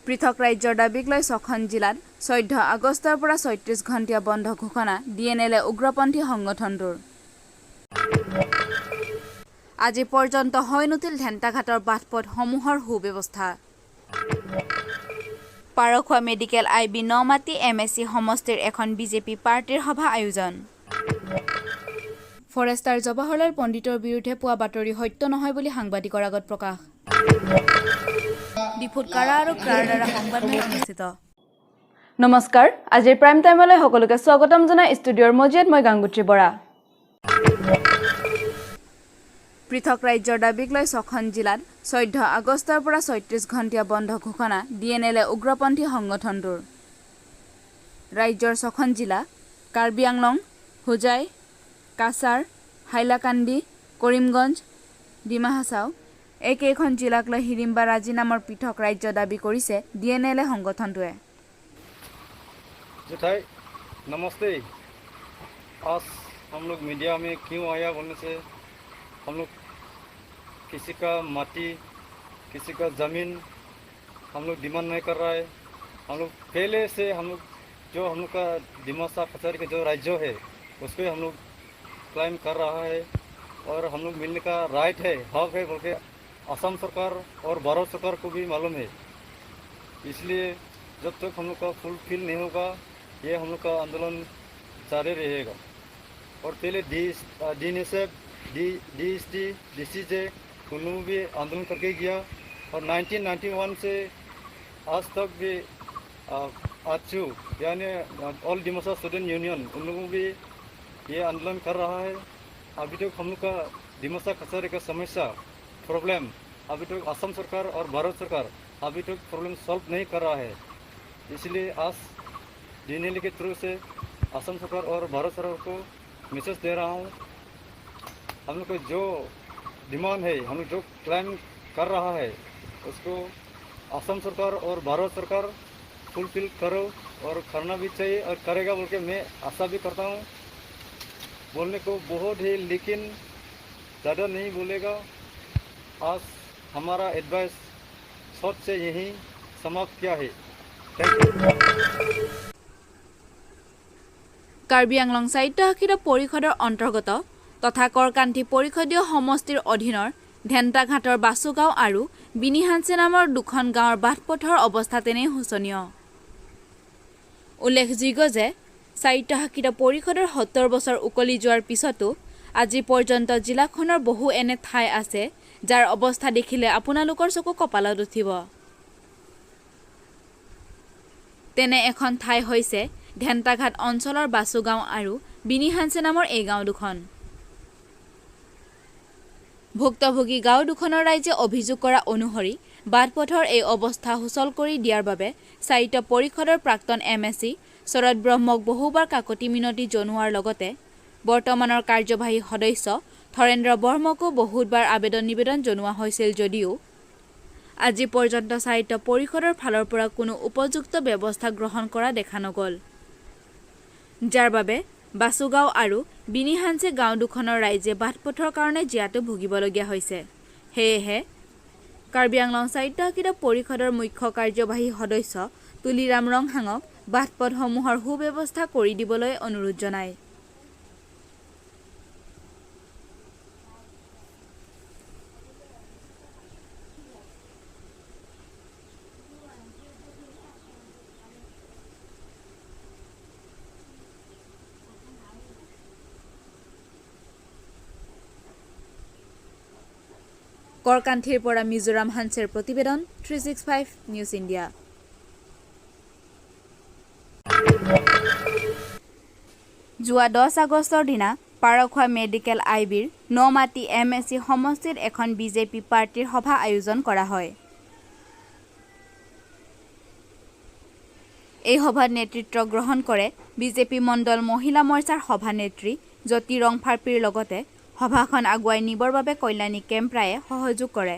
পৃথক ৰাজ্যৰ দাবীক লৈ ৬খন জিলাত ১৪ আগষ্টৰ পৰা ৩৬ ঘণ্টীয়া বন্ধ ঘোষণা DNLে উগ্ৰপন্থী সংগঠনটোৰ। আজি পৰ্যন্ত হৈ নুঠিল ধেন্তাঘাটৰ বাটপথসমূহৰ সুব্যৱস্থা। পাৰখোৱা মেডিকেল IB নমাটি MSC সমষ্টিৰ এখন বিজেপি পাৰ্টিৰ সভা আয়োজন। ফৰেষ্টাৰ জৱাহৰলাল পণ্ডিতৰ বিৰুদ্ধে পোৱা বাতৰি সত্য নহয় বুলি সাংবাদিকৰ আগত প্ৰকাশ। ডিফুত কাৰা আৰু ক্ৰাৰ দ্বাৰা সংবাদমেল অনুষ্ঠিত। নমস্কাৰ, আজিৰ প্ৰাইম টাইমলৈ সকলোকে স্বাগতম জনাই ষ্টুডিঅ'ৰ মজিয়াত মই গাংগুত্ৰী বৰা। পৃথক ৰাজ্যৰ দাবীক লৈ ৬খন জিলাত ১৪ আগষ্টৰ পৰা ৩৬ ঘণ্টীয়া বন্ধ ঘোষণা DNLে উগ্ৰপন্থী সংগঠনটোৰ। ৰাজ্যৰ ৬খন জিলা কাৰ্বি আংলং, হোজাই, কাছাৰ, হাইলাকান্দি, কৰিমগঞ্জ, ডিমা হাছাও এইকেইখন জিলাক লৈ হিৰিম্বা ৰাজি নামৰ পৃথক ৰাজ্য দাবী কৰিছে DNLে সংগঠনটোৱে। नमस्ते। आज हम लोग मीडिया में क्यों आया बोलने से हम लोग किसी का माटी किसी का ज़मीन हम लोग डिमांड नहीं कर रहा है। हम लोग पहले से हम लोग का दिमासा कचहरी का जो राज्य है उसको हम लोग क्लाइम कर रहा है और हम लोग मिलने का राइट है, हक है बोल के असम सरकार और भारत सरकार को भी मालूम है। इसलिए जब तक हम लोग का फुलफिल नहीं होगा ये हम लोग का आंदोलन जारी रहेगा। और पहले DNSF, DST, DCJ उन्होंने भी आंदोलन करके गया और 1991 से आज तक भी आचू यानी ऑल डिमोसा स्टूडेंट यूनियन उन लोगों भी ये आंदोलन कर रहा है। अभी तक हम लोग का डिमोसा कचहरी का समस्या प्रॉब्लम अभी तक असम सरकार और भारत सरकार अभी तक प्रॉब्लम सॉल्व नहीं कर रहा है। इसलिए आज DNL के थ्रू से असम सरकार और भारत सरकार को मैसेज दे रहा हूँ। हम लोग को जो डिमांड है हम लोग जो क्लेम कर रहा है उसको असम सरकार और भारत सरकार फुलफिल करो और करना भी चाहिए और करेगा बोल के मैं आशा भी करता हूँ। बोलने को बहुत है लेकिन ज़्यादा नहीं बोलेगा। आज हमारा एडवाइस शॉर्ट से यही समाप्त किया है। Thank you. কাৰ্বি আংলং সাহিত্য শাখিত পৰিষদৰ অন্তৰ্গত তথা কৰকান্থী পৰিষদীয় সমষ্টিৰ অধীনৰ ধেন্তাঘাটৰ বাছুগাঁও আৰু বিনিহানছে নামৰ দুখন গাঁৱৰ বাটপথৰ অৱস্থা তেনেই শোচনীয়। উল্লেখযোগ্য যে সাহিত্য শাখিত পৰিষদৰ ৭০ বছৰ উকলি যোৱাৰ পিছতো আজি পৰ্যন্ত জিলাখনৰ বহু এনে ঠাই আছে যাৰ অৱস্থা দেখিলে আপোনালোকৰ চকু কপালত উঠিব। তেনে এখন ঠাই হৈছে ধেন্তাঘাট অঞ্চলৰ বাছুগাঁও আৰু বিনিহানছে নামৰ এই গাঁও দুখন। ভুক্তভোগী গাঁও দুখনৰ ৰাইজে অভিযোগ কৰা অনুসৰি বাটপথৰ এই অৱস্থা সুচল কৰি দিয়াৰ বাবে সাহিত্য পৰিষদৰ প্ৰাক্তন MSC শৰৎ ব্ৰহ্মক বহুবাৰ কাকতি মিনতি জনোৱাৰ লগতে বৰ্তমানৰ কাৰ্যবাহী সদস্য ধৰেন্দ্ৰ বৰ্মকো বহুতবাৰ নিবেদন জনোৱা হৈছিল যদিও আজি পৰ্যন্ত সাহিত্য পৰিষদৰ ফালৰ পৰা কোনো উপযুক্ত ব্যৱস্থা গ্ৰহণ কৰা দেখা নগ'ল, যাৰ বাবে বাছুগাঁও আৰু বিনিহানছে গাঁও দুখনৰ ৰাইজে বাটপথৰ কাৰণে জীয়াতু ভুগিবলগীয়া হৈছে। সেয়েহে কাৰ্বি আংলং সাহিত্য শাখিত পৰিষদৰ মুখ্য কাৰ্যবাহী সদস্য তুলিৰাম ৰংহাঙক বাটপথসমূহৰ সুব্যৱস্থা কৰি দিবলৈ অনুৰোধ জনায়। কৰকান্থীৰ পৰা মিজোৰাম হানছেৰ প্ৰতিবেদন 365 নিউজ ইণ্ডিয়া। যোৱা 10 আগষ্টৰ দিনা পাৰখোৱা মেডিকেল IBৰ নমাটি MSC সমষ্টিত এখন বিজেপি পাৰ্টিৰ সভা আয়োজন কৰা হয়। এই সভাত নেতৃত্ব গ্ৰহণ কৰে বিজেপি মণ্ডল মহিলা মৰ্চাৰ সভানেত্ৰী জ্যোতি ৰংফাৰপিৰ লগতে সভাখন আগুৱাই নিবৰ বাবে কল্যাণী কেম্প্ৰায়ে সহযোগ কৰে।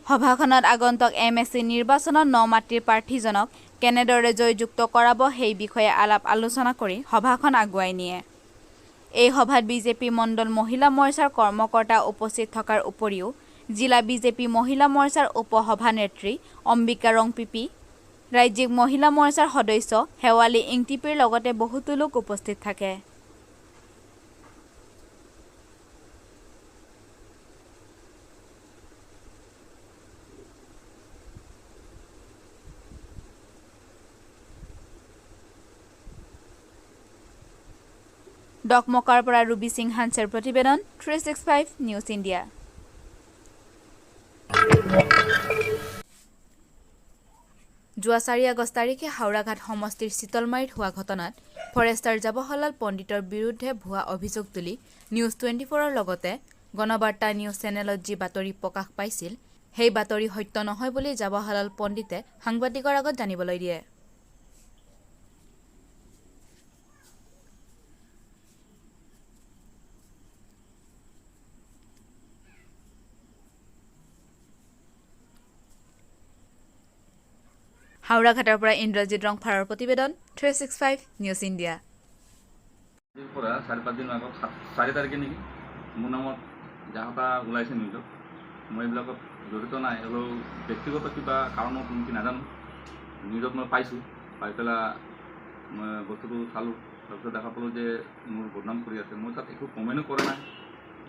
সভাখনত আগন্তুক MSC নিৰ্বাচনত নমাটিৰ প্ৰাৰ্থীজনক কেনেদৰে জয়যুক্ত কৰাব সেই বিষয়ে আলাপ আলোচনা কৰি সভাখন আগুৱাই নিয়ে। এই সভাত বিজেপি মণ্ডল মহিলা মৰ্চাৰ কৰ্মকৰ্তা উপস্থিত থকাৰ উপৰিও জিলা বিজেপি মহিলা মৰ্চাৰ উপসভানেত্ৰী অম্বিকা ৰংপিপি, ৰাজ্যিক মহিলা মৰ্চাৰ সদস্য শেৱালী ইংটিপিৰ লগতে বহুতো লোক উপস্থিত থাকে। ডকমকাৰ পৰা ৰুবি সিং হানছেৰ প্ৰতিবেদন 365 নিউজ ইণ্ডিয়া। যোৱা 4 আগষ্ট তাৰিখে হাওৰাঘাট সমষ্টিৰ চিতলমাৰীত হোৱা ঘটনাত ফৰেষ্টাৰ জৱাহৰলাল পণ্ডিতৰ বিৰুদ্ধে ভুৱা অভিযোগ তুলি নিউজ 24ৰ লগতে গণবাৰ্তা নিউজ চেনেলত যি বাতৰি প্ৰকাশ পাইছিল সেই বাতৰি সত্য নহয় বুলি জৱাহৰলাল পণ্ডিতে সাংবাদিকৰ আগত জানিবলৈ দিয়ে। হাওৰাঘাটৰ পৰা ইন্দ্ৰজিৎ ৰংফাৰৰ প্ৰতিবেদন 365 নিউজ ইণ্ডিয়া। 4-5 দিন আগত 4 তাৰিখে নেকি মোৰ নামত যাহতা ওলাইছে নিউজত। মই এইবিলাকত জড়িত নাই, হ'লেও ব্যক্তিগত কিবা কাৰণত নেকি নাজানো নিউজত মই পাইছোঁ। পাই পেলাই মই বস্তুটো চালোঁ, তাৰপিছত দেখা পালোঁ যে মোৰ বদনাম কৰি আছে। মই তাত একো কমেণ্টো কৰা নাই,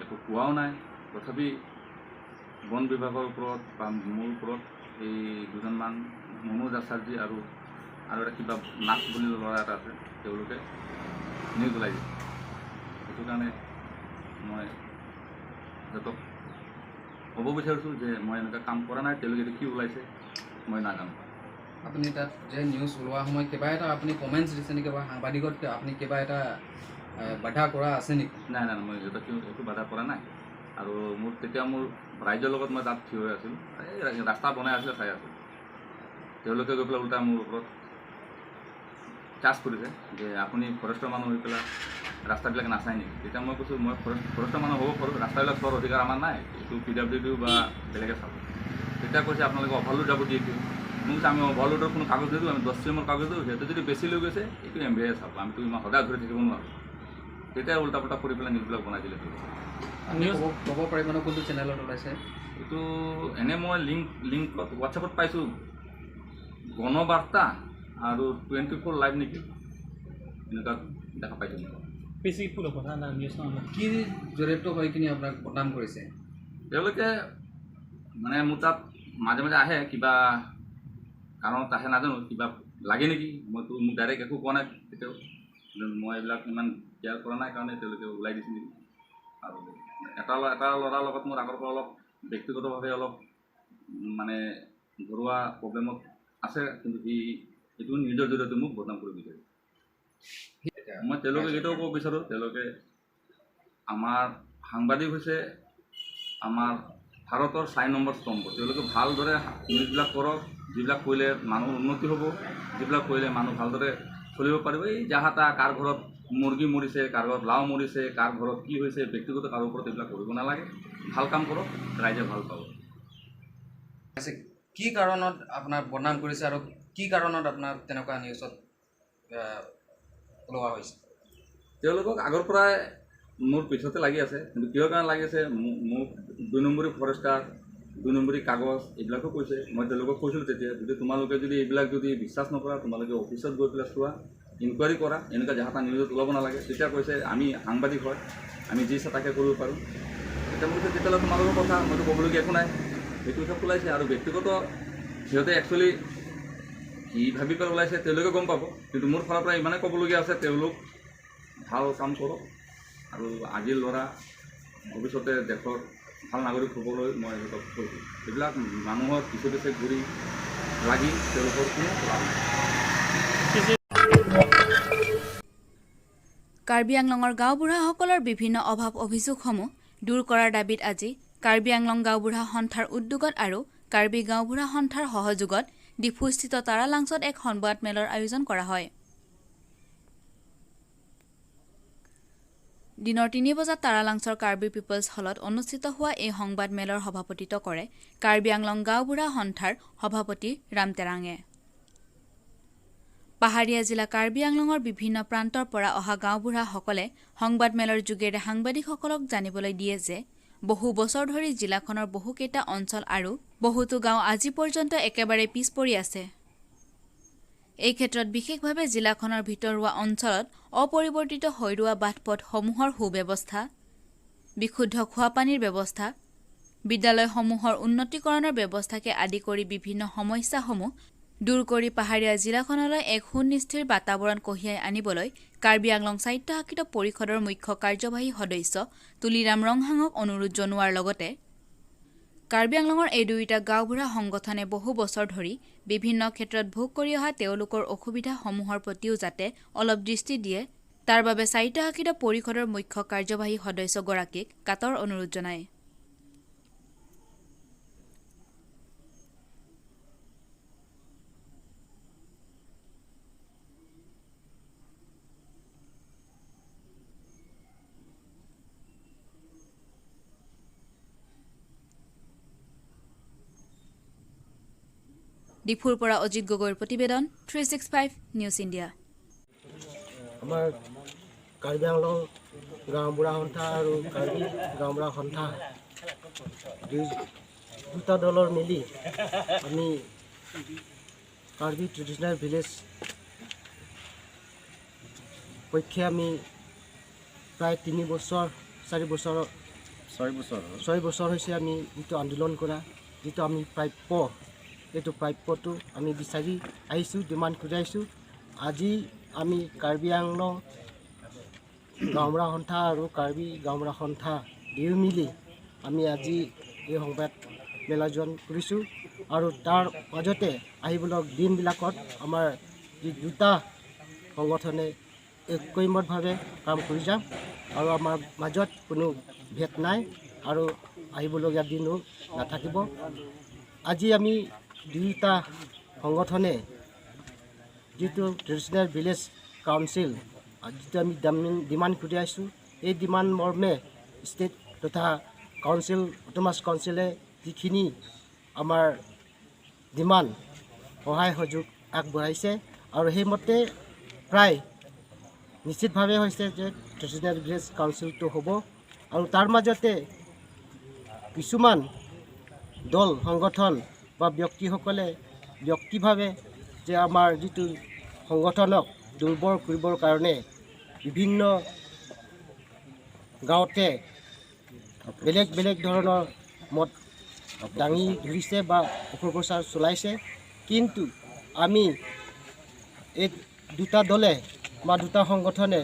একো কোৱাও নাই। তথাপি বন বিভাগৰ ওপৰত বা মোৰ ওপৰত এই দুজনমান মনোজ আচাৰ্যী আৰু এটা কিবা নাক বুলি ল'ৰা এটা আছে, তেওঁলোকে নিউজ ওলাইছে। সেইটো কাৰণে মই সিহঁতক ক'ব বিচাৰিছোঁ যে মই এনেকুৱা কাম কৰা নাই। তেওঁলোকে কি ওলাইছে মই নাজানো। আপুনি তাত যে নিউজ ওলোৱা সময় কিবা এটা আপুনি কমেণ্টছ দিছে নেকি বা সাংবাদিকত আপুনি কিবা এটা বাধা কৰা আছে নেকি? নাই নাই, মই সিহঁতক একো বাধা কৰা নাই। আৰু মোৰ তেতিয়া মোৰ ৰাইজৰ লগত মই তাত থিয় হৈ আছিলোঁ, এই ৰাস্তা বনাই আছিলে চাই আছিলোঁ। তেওঁলোকে গৈ পেলাই উল্টা মোৰ ওপৰত চাৰ্জ কৰিছে যে আপুনি ফৰেষ্টৰ মানুহ হৈ পেলাই ৰাস্তাবিলাক নাচায় নেকি। তেতিয়া মই কৈছোঁ মই ফৰেষ্টৰ মানুহ হ'ব পাৰোঁ, ৰাস্তাবিলাক চোৱাৰ অধিকাৰ আমাৰ নাই, এইটো PWD বা বেলেগে চাব। তেতিয়া কৈছে আপোনালোকে অভাৰলোড যাব দিয়ে কি। মোক কৈছে আমি অভাৰলোডৰ কোনো কাগজ নিদিওঁ, আমি 10 CM কাগজ দিওঁ, সিহঁতে যদি বেছি লৈ গৈছে এইটো MVA চাব, আমিতো ইমান সদায় ধৰি থাকিব নোৱাৰোঁ। তেতিয়া উল্টা পুল্টা কৰি পেলাই নিউজবিলাক বনাই দিলে। নিউজ ক'ব পাৰিব ন কোনটো চেনেলত ওলাইছে? এইটো এনে মই লিংকত হোৱাটছএপত পাইছোঁ, গণবাৰ্তা আৰু 24 লাইভ নেকি এনেকুৱা দেখা পাইছোঁ। বেছি ফুল কথা না নিউজ কি জড়িত হৈ কিনে আপোনাক বদনাম কৰিছে? তেওঁলোকে মানে মোৰ তাত মাজে মাজে আহে, কিবা কাৰণত আহে নাজানো, কিবা লাগে নেকি। মইতো মোক ডাইৰেক্ট একো কোৱা নাই কেতিয়াও। মই এইবিলাক ইমান কেয়াৰ কৰা নাই কাৰণে তেওঁলোকে ওলাই দিছিল নেকি। আৰু এটা ল'ৰাৰ লগত মোৰ আগৰ পৰা অলপ ব্যক্তিগতভাৱে অলপ মানে ঘৰুৱা প্ৰব্লেমত আছে, কিন্তু এইটো নিজৰ জৰিয়তে মোক বদনাম কৰিব বিচাৰে। মই তেওঁলোকে এইটোও ক'ব বিচাৰোঁ, তেওঁলোকে আমাৰ সাংবাদিক হৈছে আমাৰ ভাৰতৰ 4 নম্বৰ স্তম্ভ। তেওঁলোকে ভালদৰে নিউজবিলাক কৰক, যিবিলাক কৰিলে মানুহৰ উন্নতি হ'ব, যিবিলাক কৰিলে মানুহ ভালদৰে চলিব পাৰিব। এই যাহাতা কাৰ ঘৰত মুৰ্গী মৰিছে, কাৰ ঘৰত লাও মৰিছে, কাৰ ঘৰত কি হৈছে, ব্যক্তিগত কাৰো ওপৰত এইবিলাক কৰিব নালাগে। ভাল কাম কৰক, ৰাইজে ভাল পাব। কি কাৰণত আপোনাৰ বদনাম কৰিছে আৰু কি কাৰণত আপোনাৰ তেনেকুৱা নিউজত ওলোৱা হৈছে? তেওঁলোকক আগৰ পৰাই মোৰ পিছতে লাগি আছে, কিন্তু কিহৰ কাৰণে লাগি আছে মোক 2 নম্বৰী ফৰেষ্টাৰ, 2 নম্বৰী কাগজ এইবিলাকো কৈছে। মই তেওঁলোকক কৈছিলোঁ তেতিয়া, যদি তোমালোকে যদি এইবিলাক যদি বিশ্বাস নকৰা, তোমালোকে অফিচত গৈ পেলাই চোৱা, ইনকুৱাৰী কৰা, এনেকুৱা যাহাতা নিউজত ওলাব নালাগে। তেতিয়া কৈছে আমি সাংবাদিক হয়, আমি যি ইচ্ছা তাকে কৰিব পাৰোঁ। তেতিয়া মই কৈছোঁ তেতিয়াহ'লে তোমালোকৰ কথা, মইতো ক'বলগীয়া একো নাই। সেইটো হিচাপ ওলাইছে। আৰু ব্যক্তিগত সিহঁতে একচুৱেলি কি ভাবি পেলাই ওলাইছে তেওঁলোকে গম পাব, কিন্তু মোৰ ফালৰ পৰা ইমানেই ক'বলগীয়া আছে, তেওঁলোক ভাল কাম কৰক আৰু আজিৰ ল'ৰা ভৱিষ্যতে দেশৰ ভাল নাগৰিক হ'বলৈ মই সিহঁতক কৈছোঁ। এইবিলাক মানুহৰ পিছে পিছে ঘূৰি লাগি তেওঁলোকৰ কোনো লাভ নাই। কাৰ্বি আংলঙৰ গাঁওবুঢ়াসকলৰ বিভিন্ন অভাৱ অভিযোগসমূহ দূৰ কৰাৰ দাবীত আজি কাৰ্বি আংলং গাঁওবুঢ়া সন্থাৰ উদ্যোগত আৰু কাৰ্বি গাঁওবুঢ়া সন্থাৰ সহযোগত ডিফুস্থিত তাৰালাংছত এক সংবাদমেলৰ আয়োজন কৰা হয়। দিনৰ 3 বজাত তাৰালাংছৰ কাৰ্বি পিপলছ হলত অনুষ্ঠিত হোৱা এই সংবাদমেলৰ সভাপতিত্ব কৰে কাৰ্বি আংলং গাঁওবুঢ়া সন্থাৰ সভাপতি ৰামতেৰাঙে। পাহাৰীয়া জিলা কাৰ্বি আংলঙৰ বিভিন্ন প্ৰান্তৰ পৰা অহা গাঁওবুঢ়াসকলে সংবাদমেলৰ যোগেৰে সাংবাদিকসকলক জানিবলৈ দিয়ে যে বহু বছৰ ধৰি জিলাখনৰ বহুকেইটা অঞ্চল আৰু বহুতো গাঁও আজি পৰ্যন্ত একেবাৰে পিছ পৰি আছে। এই ক্ষেত্ৰত বিশেষভাৱে জিলাখনৰ ভিতৰুৱা অঞ্চলত অপৰিৱৰ্তিত হৈ ৰোৱা বাটপথসমূহৰ সুব্যৱস্থা, বিশুদ্ধ খোৱাপানীৰ ব্যৱস্থা, বিদ্যালয়সমূহৰ উন্নতিকৰণৰ ব্যৱস্থাকে আদি কৰি বিভিন্ন সমস্যাসমূহ দূৰ কৰি পাহাৰীয়া জিলাখনলৈ এক সুনিস্থিৰ বাতাবৰণ কঢ়িয়াই আনিবলৈ কাৰ্বি আংলং স্বায়ত্তশাসিত পৰিষদৰ মুখ্য কাৰ্যবাহী সদস্য তুলিৰাম ৰংহাঙক অনুৰোধ জনোৱাৰ লগতে কাৰ্বি আংলঙৰ এই দুয়োটা গাঁওবুঢ়া সংগঠনে বহু বছৰ ধৰি বিভিন্ন ক্ষেত্ৰত ভোগ কৰি অহা তেওঁলোকৰ অসুবিধাসমূহৰ প্ৰতিও যাতে অলপ দৃষ্টি দিয়ে, তাৰ বাবে স্বায়ত্তশাসিত পৰিষদৰ মুখ্য কাৰ্যবাহী সদস্যগৰাকীক কাতৰ অনুৰোধ জনায়। ডিফুৰ পৰা অজিত গগৈৰ প্ৰতিবেদন 365 নিউজ ইণ্ডিয়া। আমাৰ কাৰ্বি আংলং গাঁওবুঢ়া সন্থা আৰু কাৰ্বি গাঁওবুঢ়া সন্থা দুটা দলৰ মিলি আমি কাৰ্বি ট্ৰেডিশ্যনেল ভিলেজ পক্ষে আমি প্ৰায় 6 বছৰ হৈছে আমি যিটো আন্দোলন কৰা, যিটো আমি প্ৰাপ্য, এইটো প্ৰাপ্যটো আমি বিচাৰি আহিছোঁ, ডিমাণ্ড কৰি আহিছোঁ। আজি আমি কাৰ্বি আংলং গাঁওবুঢ়া সন্থা আৰু কাৰ্বি গাঁওবুঢ়া সন্থা দুয়ো মিলি আমি আজি এই সংবাদ মেলাজন কৰিছোঁ আৰু তাৰ মাজতে আহিবলগা দিনবিলাকত আমাৰ যি দুটা সংগঠনে ঐক্যমতভাৱে কাম কৰি যাম আৰু আমাৰ মাজত কোনো ভেদ নাই আৰু আহিবলগীয়া দিনো নাথাকিব। আজি আমি দুয়োটা সংগঠনে যিটো ট্ৰেডিশ্যনেল ভিলেজ কাউন্সিল যিটো আমি ডিমাণ্ড কৰি আছোঁ, এই ডিমাণ্ড মৰ্মে ষ্টেট তথা কাউন্সিল অট'নমাছ কাউন্সিলে যিখিনি আমাৰ ডিমাণ্ড সহায় সহযোগ আগবঢ়াইছে আৰু সেইমতে প্ৰায় নিশ্চিতভাৱে হৈছে যে ট্ৰেডিশ্যনেল ভিলেজ কাউন্সিলটো হ'ব। আৰু তাৰ মাজতে কিছুমান দল সংগঠন বা ব্যক্তিসকলে ব্যক্তিভাৱে যে আমাৰ যিটো সংগঠনক দুৰ্বল কৰিবৰ কাৰণে বিভিন্ন গাঁৱতে বেলেগ বেলেগ ধৰণৰ মত দাঙি ধৰিছে বা অপপ্ৰচাৰ চলাইছে। কিন্তু আমি এই দুটা দলে বা দুটা সংগঠনে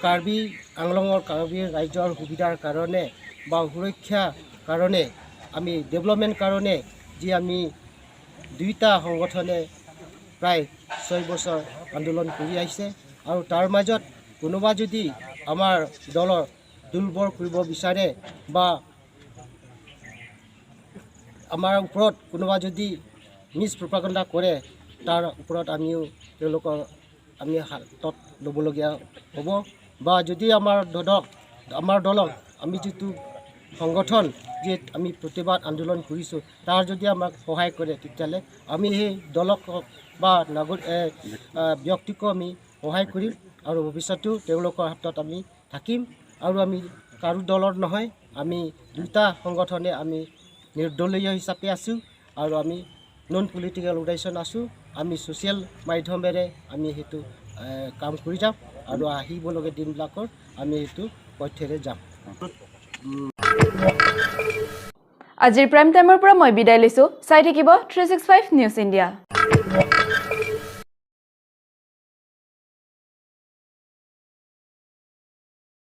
কাৰ্বি আংলঙৰ কাৰ্বি ৰাইজৰ সুবিধাৰ কাৰণে বা সুৰক্ষাৰ কাৰণে আমি ডেভেলপমেণ্ট কাৰণে যি আমি দুয়োটা সংগঠনে প্ৰায় 6 বছৰ আন্দোলন কৰি আহিছে আৰু তাৰ মাজত কোনোবা যদি আমাৰ দলৰ দুৰ্বল কৰিব বিচাৰে বা আমাৰ ওপৰত কোনোবা যদি মিছপ্ৰপাগাণ্ডা কৰে, তাৰ ওপৰত আমিও তেওঁলোকৰ আমি হাতত ল'বলগীয়া হ'ব। বা যদি আমাৰ দলক আমি যিটো সংগঠন যি আমি প্ৰতিবাদ আন্দোলন কৰিছোঁ তাৰ যদি আমাক সহায় কৰে, তেতিয়াহ'লে আমি সেই দলক বা ব্যক্তিকো আমি সহায় কৰিম আৰু ভৱিষ্যতেও তেওঁলোকৰ হাতত আমি থাকিম। আৰু আমি কাৰো দলৰ নহয়, আমি দুটা সংগঠনে আমি নিৰ্দলীয় হিচাপে আছোঁ আৰু আমি নন পলিটিকেল অৰ্গেনাইজেশ্যন আছোঁ। আমি ছ'চিয়েল মাধ্যমেৰে আমি সেইটো কাম কৰি যাম আৰু আহিবলগীয়া দিনবিলাকৰ আমি সেইটো পথেৰে যাম। আজিৰ প্ৰাইম টাইমৰ পৰা মই বিদায় লৈছোঁ। চাই থাকিব 365 নিউজ ইণ্ডিয়া।